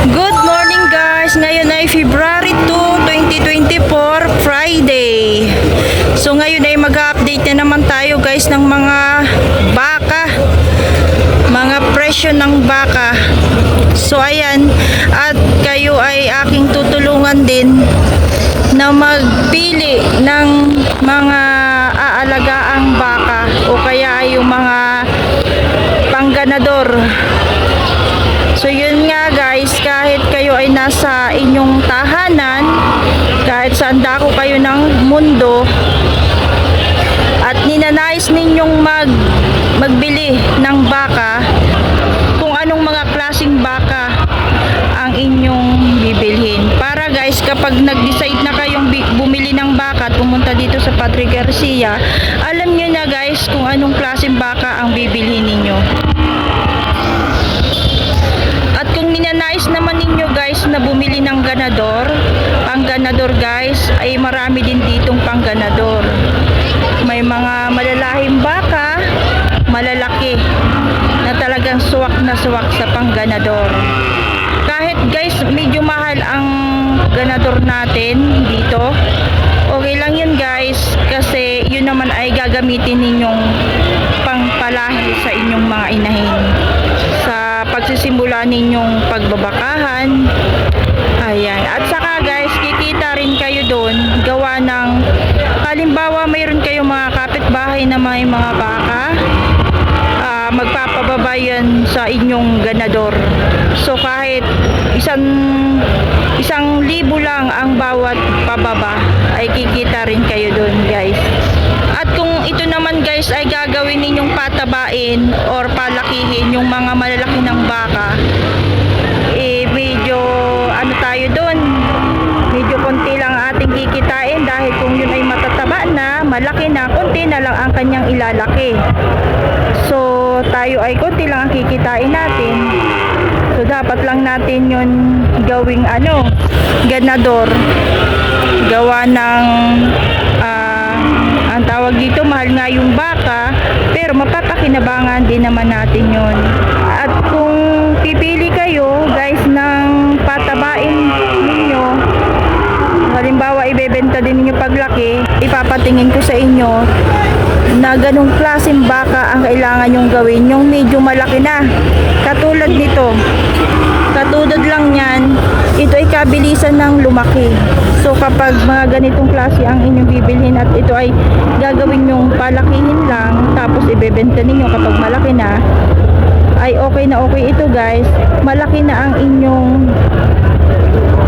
Good morning guys! Ngayon ay February 2, 2024, Friday. So ngayon ay mag-update na naman tayo guys ng mga baka. Mga presyo ng baka. So ayan, at kayo ay aking tutulungan din na magpili ng mga aalagaang baka o kaya ay yung mga pangganador. So yun nga guys, kahit kayo ay nasa inyong tahanan, kahit saan dako kayo ng mundo, at ninanais ninyong magbili ng baka, kung anong mga klaseng baka ang inyong bibilhin. Para guys, kapag nag-decide na kayong bumili ng baka at pumunta dito sa Patrick Garcia, alam nyo na guys kung anong klaseng baka ang bibilhin ninyo. At kung ninanais naman ninyo guys na bumili ng ganador, pangganador guys, ay marami din ditong pangganador. May mga malalahing baka, malalaki, na talagang suwak na suwak sa pangganador. Kahit guys medyo mahal ang ganador natin dito, okay lang yun guys, kasi yun naman ay gagamitin ninyong pangpalahi sa inyong mga inahin sa pagsisimula ninyong pagbabakahan. Ayan, at saka guys, kikita rin kayo doon gawa ng, halimbawa mayroon kayong mga kapitbahay na may mga baka, magpapababa yan sa inyong ganador. So kahit isang libo lang ang bawat pababa, ay kikita rin kayo doon guys. At kung ito naman guys ay gagawin ninyong patabain or palakihin yung mga malalaki ng baka, medyo ano tayo doon, medyo konti lang ating kikitain, dahil kung yun ay matataba na, malaki na, konti na lang ang kanyang ilalaki. So tayo ay konti lang ang kikitain natin. So dapat lang natin yun gawing ganador, gawa ng ang tawag dito, mahal nga yung baka, pero mapapakinabangan din naman natin yun. At kung pipili kayo guys ng patabain ninyo, halimbawa ibebenta din ninyo paglaki, ipapatingin ko sa inyo na ganung klaseng baka ang kailangan yung gawin, yung medyo malaki na, katulad nito. Katulad lang yan, ito ay kabilisan ng lumaki. So kapag mga ganitong klase ang inyong bibilhin at ito ay gagawin yung palakihin lang, tapos ibebenta ninyo kapag malaki na, ay okay na okay ito guys. Malaki na ang inyong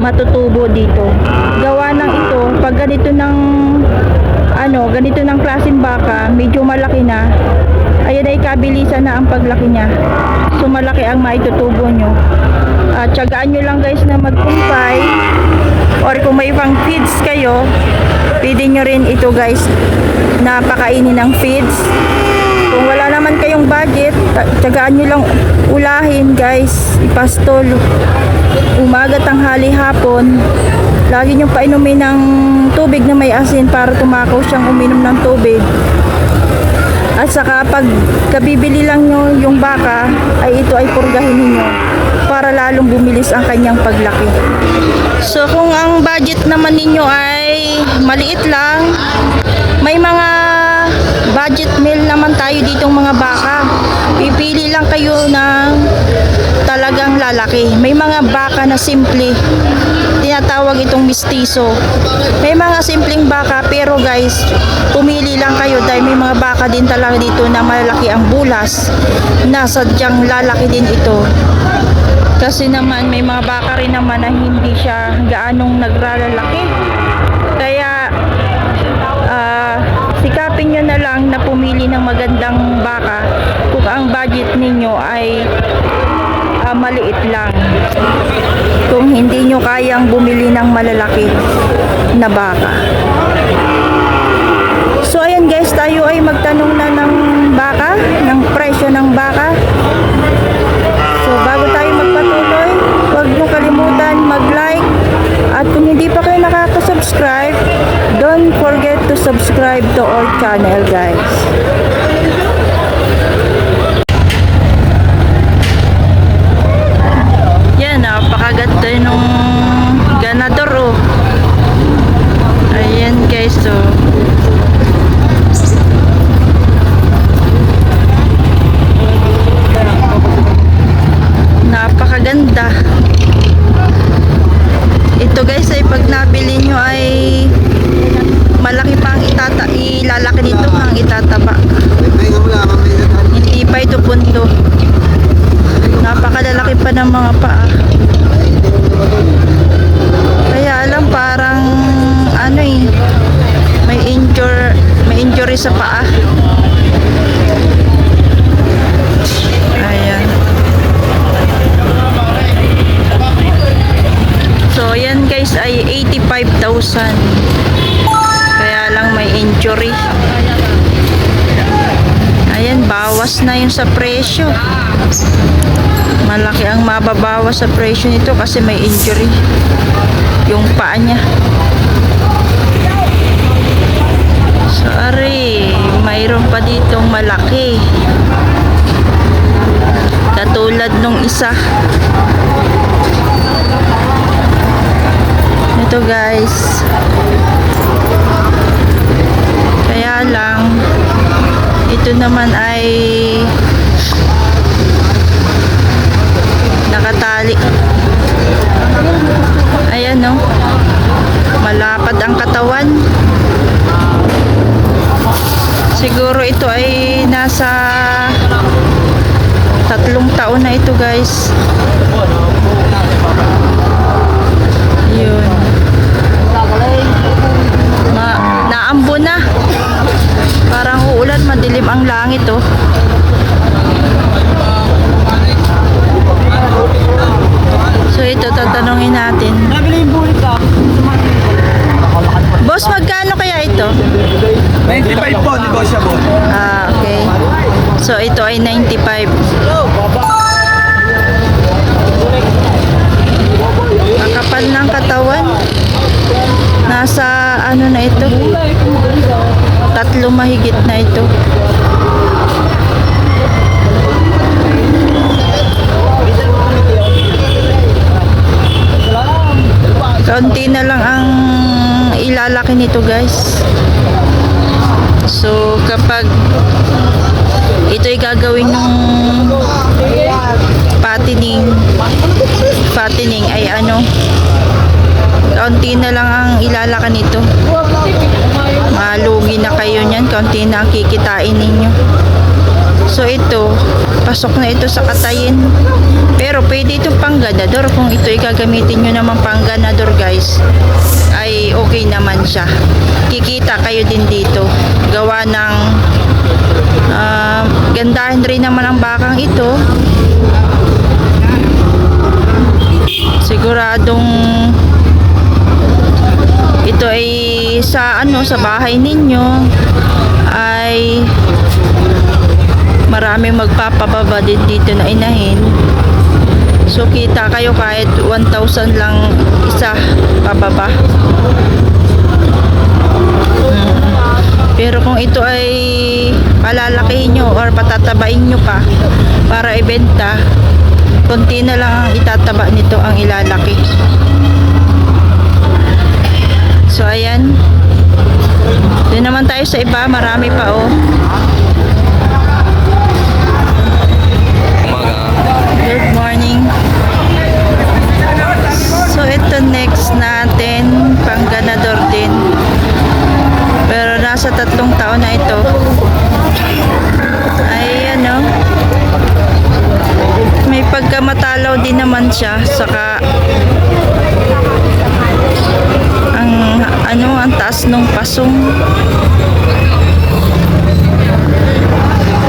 matutubo dito. Gawa ng ito, pag ganito ng klaseng baka, medyo malaki na, ayan ay kabilisan na ang paglaki niya. So malaki ang maitutubo nyo. Tiyagaan nyo lang guys na magkumpay, or kung may pang feeds kayo, pwede nyo rin ito guys na pakainin ng feeds. Kung wala naman kayong budget, tiyagaan nyo lang ulahin guys, ipastol umaga, tanghali, hapon. Lagi nyo painumin ng tubig na may asin para tumakaw siyang uminom ng tubig. At saka pag kabibili lang nyo yung baka, ay ito ay purgahin ninyo para lalong bumilis ang kanyang paglaki. So kung ang budget naman ninyo ay maliit lang, may mga budget meal naman tayo ditong mga baka. Pipili lang kayo ng talagang lalaki. May mga baka na simple, tinatawag itong mistiso. May mga simpleng baka, pero guys, pumili lang kayo dahil may mga baka din talaga dito na malaki ang bulas, na sadyang lalaki din ito. Kasi naman may mga baka rin naman na hindi siya gaanong nagralalaki. Kaya sikapin nyo na lang na pumili ng magandang baka kung ang budget ninyo ay maliit lang. Kung hindi nyo kayang bumili ng malalaki na baka. So ayan guys, tayo ay magtanong na ng baka, ng presyo ng baka. So bago tayo magpatuloy, huwag nyo kalimutan mag-like, at kung hindi pa kayo nakaka-subscribe, don't forget to subscribe to our channel guys. Yan, napakagat Ito guys ay pag nabili nyo ay malaki pa ang ilalaki nito ang itataba. Hindi pa ito punto. Napakalalaki pa ng mga paa. Kaya alam parang ano may injury sa paa. Ayan. So yan guys ay 85,000. Kaya lang may injury. Ayan, bawas na yun sa presyo. Malaki ang mababawas sa presyo nito kasi may injury yung paa niya. Sorry, mayroon pa ditong malaki katulad nung isa. Ito guys, kaya lang ito naman ay nakatali. Ayan no, malapad ang katawan. Siguro ito ay nasa 3 taon na ito guys. Yun, naambo na. Parang uulan, madilim ang langit oh. So ito, tatanungin natin. Boss, magkano kaya ito? 95 po, negotiable. Ah, okay. So ito ay 95. Kakapal ng katawan. Nasa ano na ito? 3 mahigit na ito. Kaunti na lang ang ilalaki nito guys. So kapag ito'y gagawin ng fattening ay ano, kaunti na lang ang ilalaki nito. Malugi na kayo niyan, kaunti na ang kikitain ninyo. So ito, pasok na ito sa katayin. Pero pwede ito pang ganador. Kung ito gagamitin nyo naman pang ganador guys, ay okay naman siya. Kikita kayo din dito. Gawa ng gandahin rin naman ang bakang ito. Siguradong ito ay sa sa bahay ninyo ay maraming magpapababa din dito na inahin. So kita kayo kahit 1,000 lang isa pababa. Pero kung ito ay palalakihin nyo or patatabain nyo pa para ibenta, konti na lang ang itataba nito, ang ilalaki. So ayan, doon naman tayo sa iba, marami pa oh. Good morning. So ito next natin, pang ganador din. Pero nasa 3 taon na ito. Ay ano, may pagkamatalaw din naman siya. Saka ang taas ng pasong.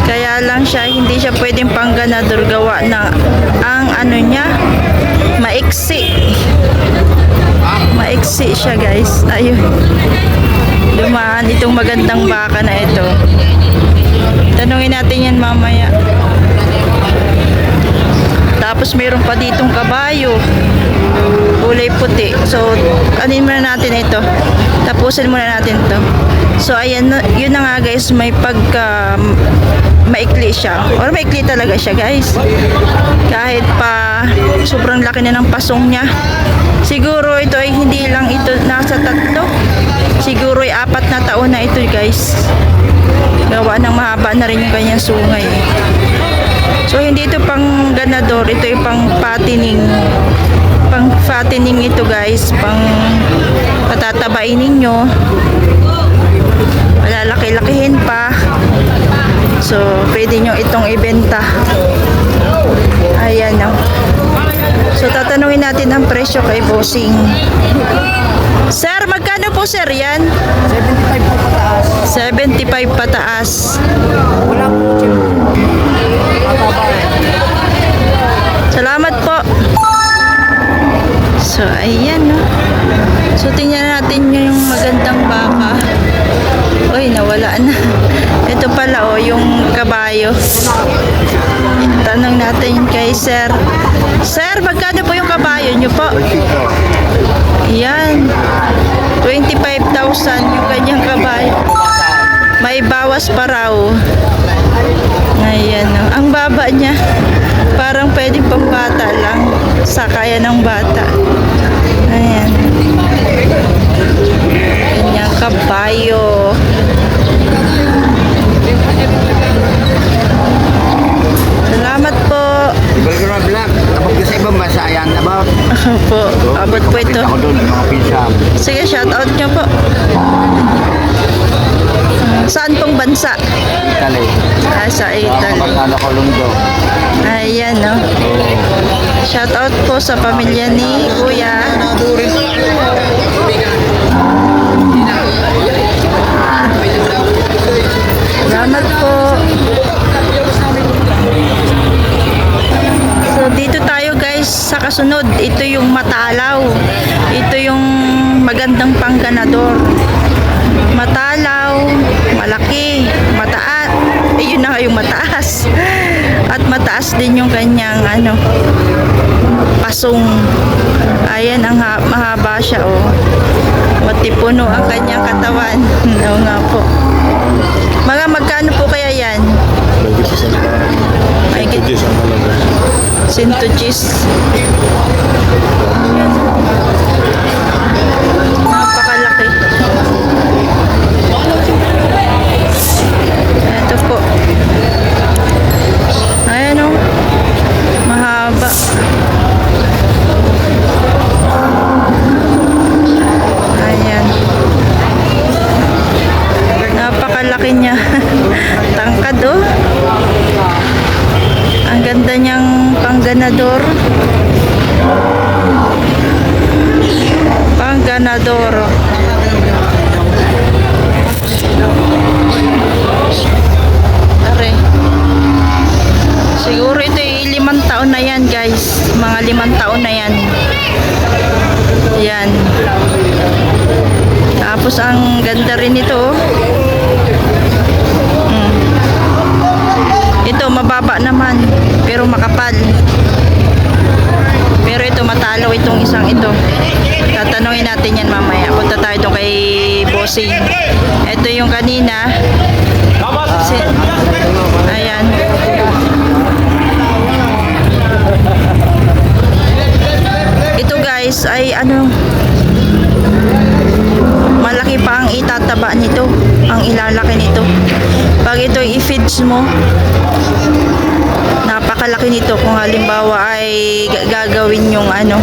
Kaya lang siya, hindi siya pwedeng pangganador gawa na ang niya maiksi siya guys. Ayun, dumaan itong magandang baka na ito. Tanungin natin yan mamaya. Tapos meron pa ditong kabayo, kulay puti. So anin muna natin ito, tapusin muna natin to. So ayan, yun na nga guys, may pagka maikli siya, or maikli talaga siya guys, kahit pa sobrang laki na ng pasong niya. Siguro ito ay hindi lang ito nasa 3, siguro ay 4 na taon na ito guys. Gawa ng mahaba na rin yung kanyang sungay. So hindi ito pang ganador, ito ay pang fattening. Pang fattening ito guys, pang patatabain ninyo. Malalaki-lakihin pa. So pwede nyo itong ibenta. Ayan o. So tatanungin natin ang presyo kay Bossing. Sir, magkano po sir yan? 75 po pataas. 75 pataas. Wala po chip. Salamat po. So, ayan, no. So, tingnan natin yung magandang baka. Uy, nawala na. Ito pala, oh, yung kabayo. Tanong natin kay sir. Sir, magkano po yung kabayo nyo po? Ayan. 25,000 yung kanyang kabayo. May bawas pa raw. Ayan, no. Ang baba niya. Parang pwedeng pambata lang. Sakaya ng bata. Ayan. Kanyang kabayo. Salamat po. Ibalik ko na vlog. Tapos sa ibang bansa yan. About. Po, abot po ito. Ako doon, mga pinsan. Sige, shout out nyo po. Saan pong bansa? Italy. Sa Mga Italy. kabarkada ko Lundo. Ayan, no. Shout out po sa pamilya ni Kuya. Salamat po. So, dito tayo guys sa kasunod. Ito yung matalaw. Ito yung magandang pangganador. Matalaw, malaki, mataas. Yun na nga yung mataas. At mataas din yung kanyang ano, pasong. Ayan, ang mahaba siya, oh. Matipuno ang kanyang katawan. Oo nga po. Mga magkano po kaya yan? Ay, sintuchis. Napakalaki. Ito po. Ayan, oh. Mahaba. Ayan. Napakalaki niya. Tangkad, oh. Ang ganda niyang pangganador. Pangganador. Are. Siguro ito ay 5 taon na yan guys. Mga 5 taon na yan. Yan. Tapos ang ganda rin ito, oh. Ito mababa naman pero makapal. Pero ito matalaw itong isang ito. Tatanungin natin yan mamaya. Punta tayo doon kay Bossing. Ito yung kanina. Ayan. Ito guys ay ano, malaki pa ang itataba nito, ang ilalaki nito. Pag ito i-feeds mo, napakalaki nito. Kung halimbawa ay gagawin yung ano,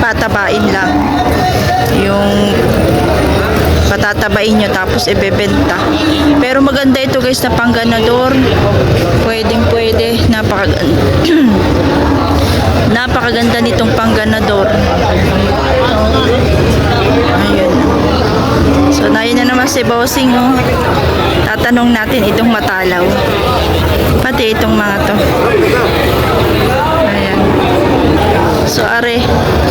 patabain lang, yung patatabain nyo tapos ibebenta. Pero maganda ito guys na pangganador. Pwedeng pwede. Napakaganda nitong pangganador. Ayun. So, nayon na naman si Bossing, oh. Tatanong natin itong matalaw. Pati itong mga to. Ayan. So, are.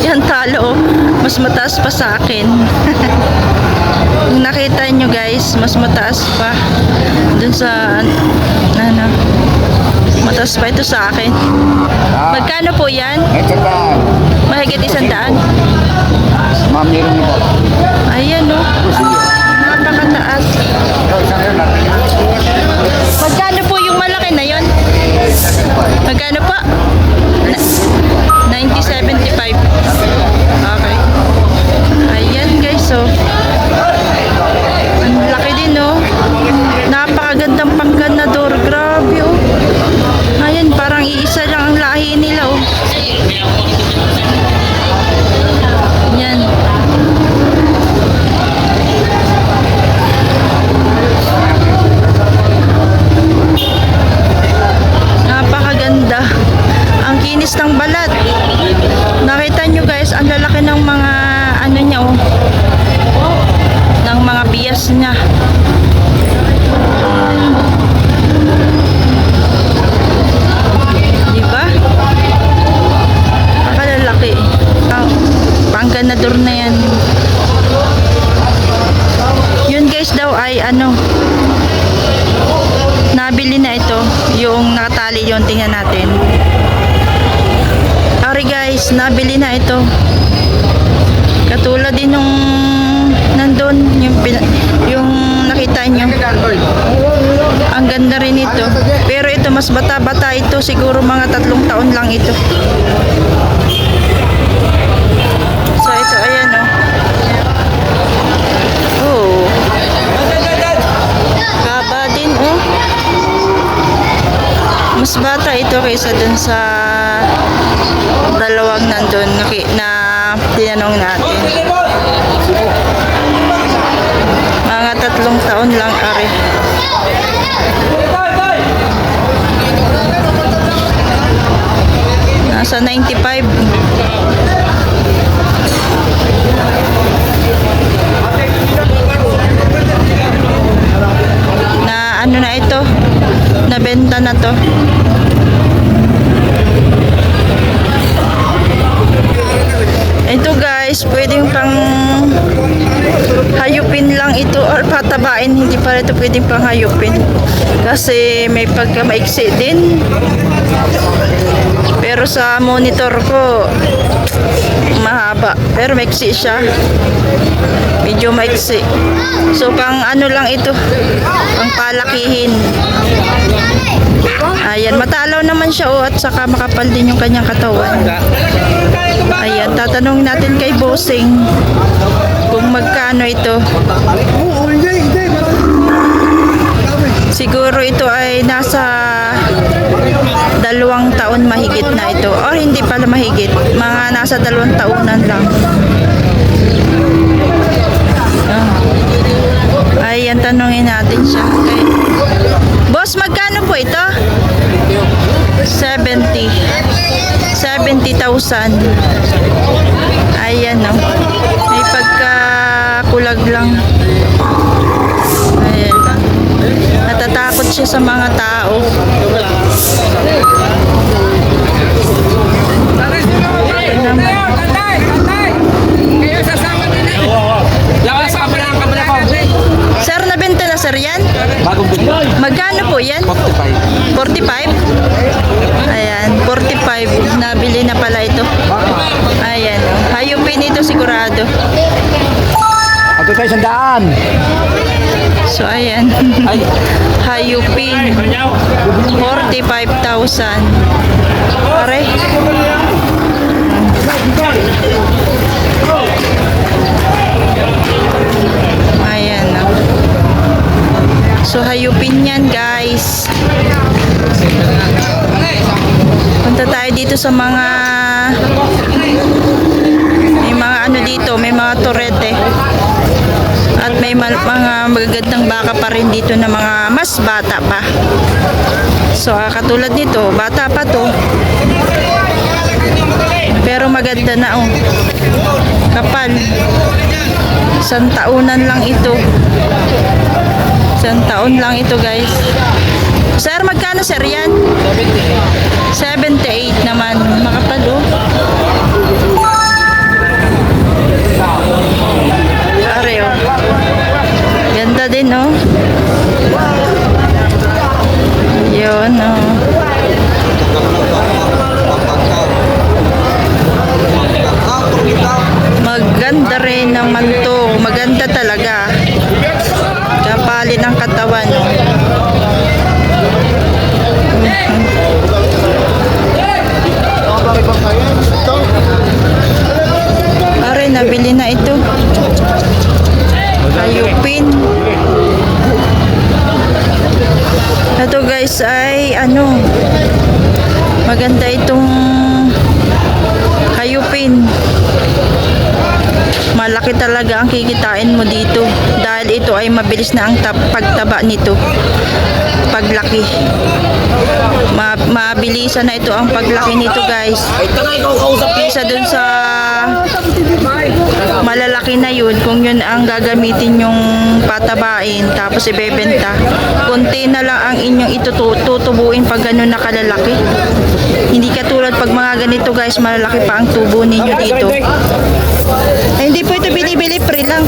Yan talo, oh. Mas mataas pa sa akin. Kung nakita nyo guys, mas mataas pa. Dun sa, ano, mataas pa ito sa akin. Magkano po yan? Ito lang. Mahigit 100. Ma'am, meron ito. Ayan, oh. Napakataas. Magkano po yung malaki na yon? Magkano po? 90.75. Okay. Ayan guys, so ang laki din, oh. Napakagandang pangganador. Grabe, oh. Ayan, parang ano niya oh. Ng mga bias niya. Diba? Nakalalaki. Pangganador na yan. Yun guys daw ay ano, nabili na ito. Yung nakatali yun, tingnan natin. Ari guys, nabili na ito. Katulad din nung nandun, yung nakita nyo. Ang ganda rin ito. Pero ito, mas bata-bata ito. Siguro mga 3 taon lang ito. So ito, ayan o. Oh. Haba din oh. Mas bata ito kaysa dun sa dalawang nandun na tinanong natin. Mga 3 taon lang ari. Nasa 95. Na ano na ito? Nabenta na to. Ito guys, pwedeng pang hayupin lang ito or patabain, hindi pa ito pwedeng pang hayupin kasi may pagka maiksi din. Pero sa monitor ko mahaba, pero maiksi siya, medyo maiksi. So pang ano lang ito, pang palakihin. Ayan, matalaw naman siya oh, at saka makapal din yung kanyang katawan. Ayan, tatanungin natin kay Bossing kung magkano ito. Siguro ito ay nasa 2 taon mahigit na ito. Or hindi pala mahigit, mga nasa 2 taonan lang. Ayan, tanungin natin siya. Okay. Boss, magkano po ito? 70,000. Ayan oh. May pagkakulag lang. Ayan lang. Natatakot siya sa mga tao. Sir, nabenta na sir yan? Bagong bili. Magkano po yan? 45. 45? Ayan, 45. Nabili na pala ito. Ayan. Hayupin ito sigurado. Ato tayo 100. So, ayan. Ay. Hayupin. 45,000. Pare. Ayan. So, hayupin yan, guys. Punta tayo dito sa mga may mga ano dito, may mga torete. At may mga magagandang baka pa rin dito na mga mas bata pa. So, katulad nito, bata pa to. Pero maganda na oh. Kapal. 1 taonan lang ito. 1 taon lang ito, guys. Sir, magkano sir yan? 78 naman. Makapal oh. Are oh. Ganda din oh. Yun oh. Maganda rin naman to. Maganda talaga. Kapali ng katawan oh. Pare, nabili na ito. Hayupin. Ito guys ay ano, maganda itong hayupin. Malaki talaga ang kikitain mo dito dahil ito ay mabilis na ang pagtaba nito. Paglaki. Mabilisan na ito ang paglaki nito, guys. Isa dun sa malalaki malaki na yun, kung yun ang gagamitin yung patabain tapos ibebenta, konti na lang ang inyong tutubuin pag ganun na kalalaki. Hindi katulad pag mga ganito guys, malalaki pa ang tubo ninyo dito. Ay, hindi po ito binibili, free lang.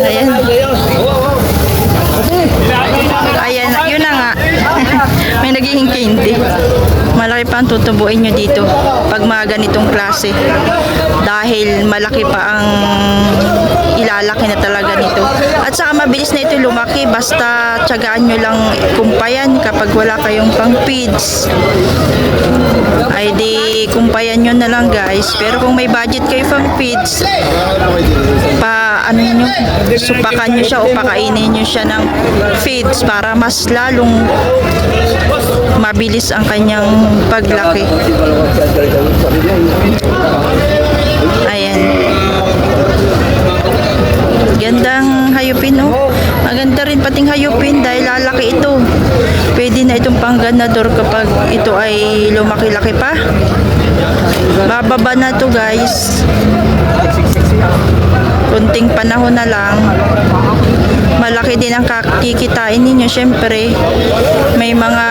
Ayan. Ayan, yun na nga. May naging candy. Malaki pa ang tutubuin nyo dito pag mga ganitong klase. Dahil malaki pa ang ilalaki na talaga nito. At saka mabilis na ito lumaki. Basta tiyagaan nyo lang kumpayan kapag wala kayong pang feeds. Ay di kumpayan nyo na lang guys. Pero kung may budget kayo pang feeds, supakan nyo siya o pakainin nyo siya ng feeds para mas lalong mabilis ang kanyang paglaki. Ayan. Gandang hayupin, oh. Maganda rin pating hayupin dahil lalaki ito. Pwede na itong pangganador kapag ito ay lumaki-laki pa. Bababa na to guys. Kunting panahon na lang. Malaki din ang kikitain ninyo. Syempre, may mga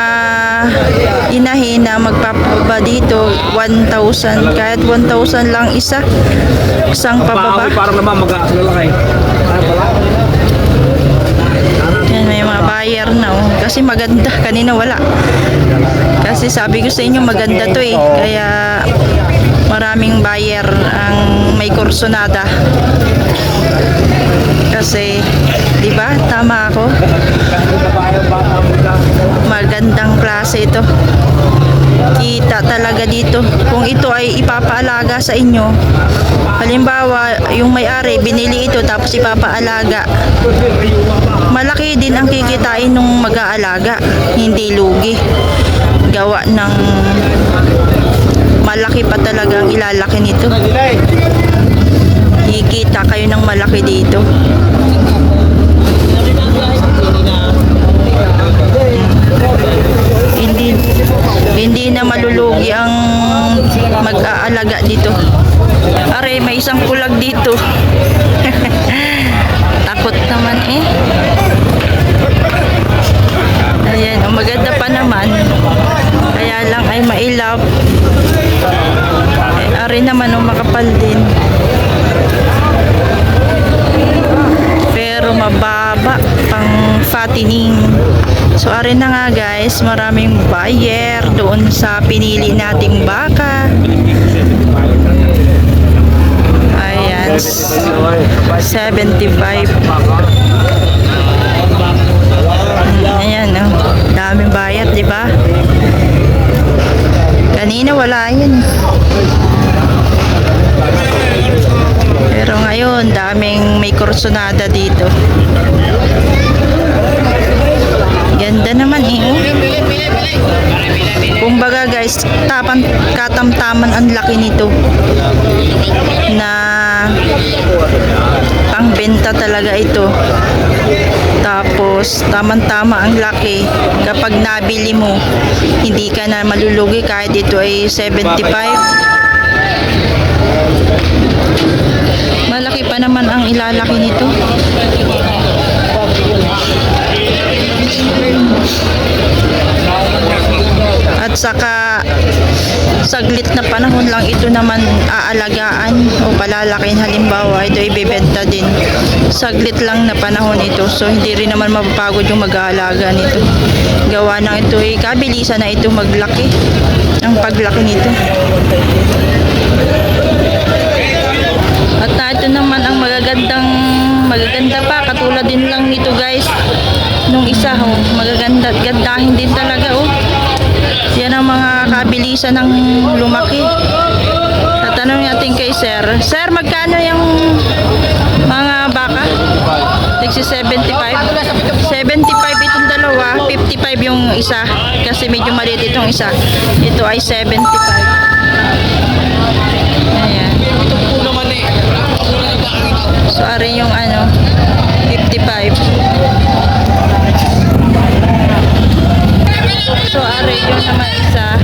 inahin na magpapaba dito 1,000. Kahit 1,000 lang isang pababa. Parang naman mag-aalalakay. Yan, may mga buyer na, oh. Kasi maganda. Kanina wala. Kasi sabi ko sa inyo maganda to eh. Kaya maraming buyer ang may kursonada. Kasi, di ba? Tama ako. Magandang klase ito. Kita talaga dito. Kung ito ay ipapaalaga sa inyo, halimbawa, yung may-ari binili ito tapos ipapaalaga, malaki din ang kikitain nung mag-aalaga. Hindi lugi. Gawa ng malaki pa talaga ang ilalaki nito. Kikita kayo ng malaki dito. Hindi na malulugi ang mag-aalaga dito. Are, may isang pulag dito. Takot naman eh. Ayan, maganda pa naman. Kaya lang ay mailap. Are naman makapal din. Pero mababa pang fattening. So are na nga guys, maraming buyer doon sa pinili nating baka. Ayan, 75. Ayan, oh. Daming bayad, di ba? Kanina wala yan. Pero ngayon, daming may kursonada dito. Ganda naman eh. Kumbaga guys, katamtaman ang laki nito. Na pangbenta talaga ito. Tapos tamang-tama ang laki. Kapag nabili mo, hindi ka na malulugi kahit ito ay 75. Malaki pa naman ang ilalaki nito. At saka saglit na panahon lang ito naman aalagaan o palalakin. Halimbawa ito ibebenta din, saglit lang na panahon ito, so hindi rin naman mapapagod yung mag-aalaga nito. Gawa ng ito ay kabilisan na ito maglaki, ang paglaki nito. At ito naman ang magaganda pa, katulad din lang nito guys nung isa, oh, gandahin din talaga, oh. Yan ang mga kabilisan ng lumaki. Tatanong natin kay sir, magkano yung mga baka? 75 itong dalawa, 55 yung isa kasi medyo maliit itong isa. Ito ay 75. Ayan. So ari yung 55. So, are yung naman isa.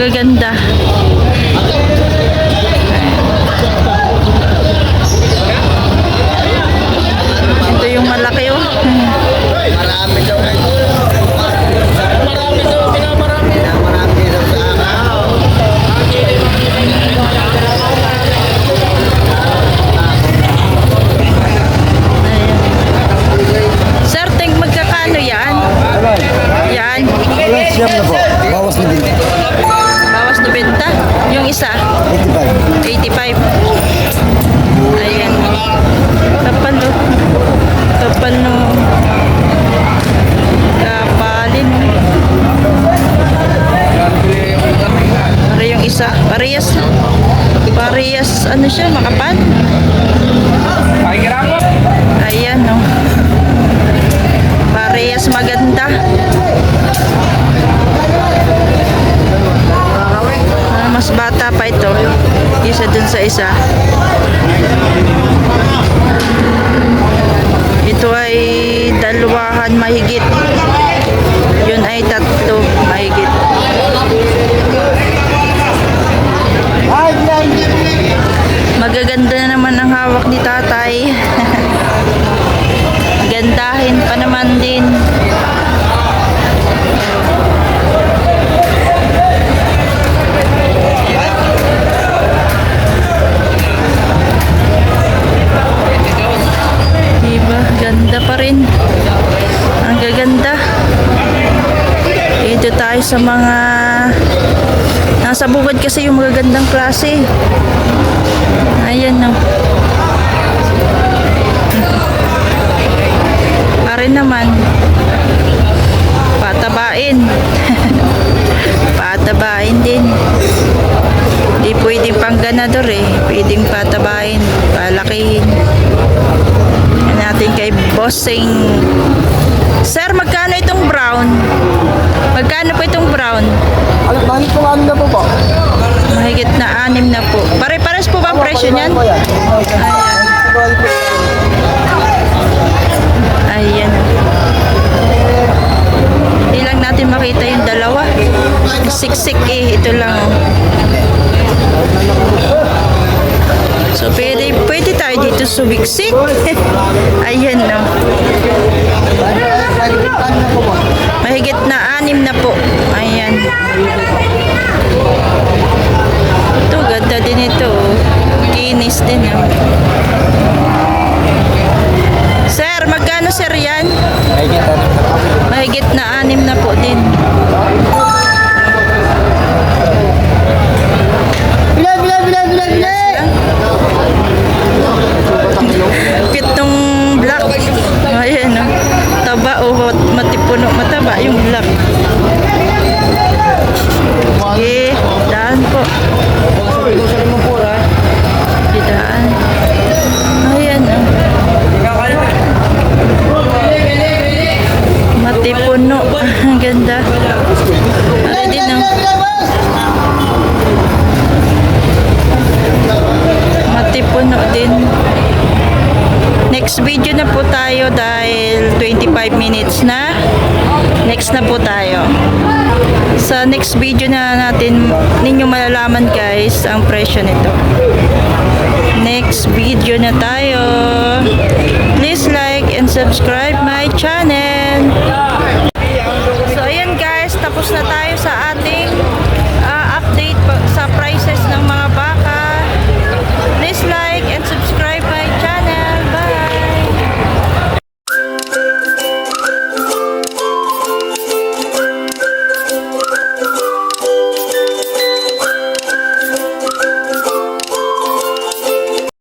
Magaganda. Ito yung malaki oh. Marami daw. Marami daw, pinamarami. Pinamarami daw sa araw. Sir, think magkakano yan? Yan. Siyam na po. Bawas na din. Bawas 90. Yung isa? 85. 85. Ayan. Kapal oh. Kapal no. Kapalin. Para yung isa. Parehas. Parehas. Ano siya? Makapal? Ayan no. Parehas maganda. Mas bata pa ito. Isa dun sa isa. Ito ay dalawahan mahigit. Yun ay 3 mahigit. Magaganda na naman ang hawak ni tatay. Gandahin pa naman din. Diba? Ganda pa rin. Ang gaganda. Dito tayo sa mga nasa bukid kasi yung magagandang klase. Ayan no. Parin naman. Patabain. Patabain din. Hindi pwedeng pang ganador eh. Pwedeng patabain. Palakihin. Yan natin kay Bossing. Sir, magkano itong brown? Magkano po itong brown? Alam, mahit po ano na po po? Mahigit na 6 na po. Pare-pares po ba ang presyo niyan? Ayan. Ayan. Hindi lang natin makita yung dalawa. Siksik eh. Ito lang oh. So, pwede tayo dito sumiksik. Ayan no. Mahigit na 6 na po. Ayan. Ito, ganda din ito. Kinis din. Oh. Sir, magkano sir yan? Mahigit na 6 na po din. Cute nung black. Ayan oh. Taba oh. Matipuno. Mataba yung black. Sige. Daan po. Daan. Ayan oh. Matipuno. Ang ganda. Ay din oh. Matipuno din. Next video na po tayo dahil 25 minutes na. Next na po tayo. Sa next video na natin ninyo malalaman guys ang presyo nito. Next video na tayo. Please like and subscribe my channel. So ayan guys, tapos na tayo sa ating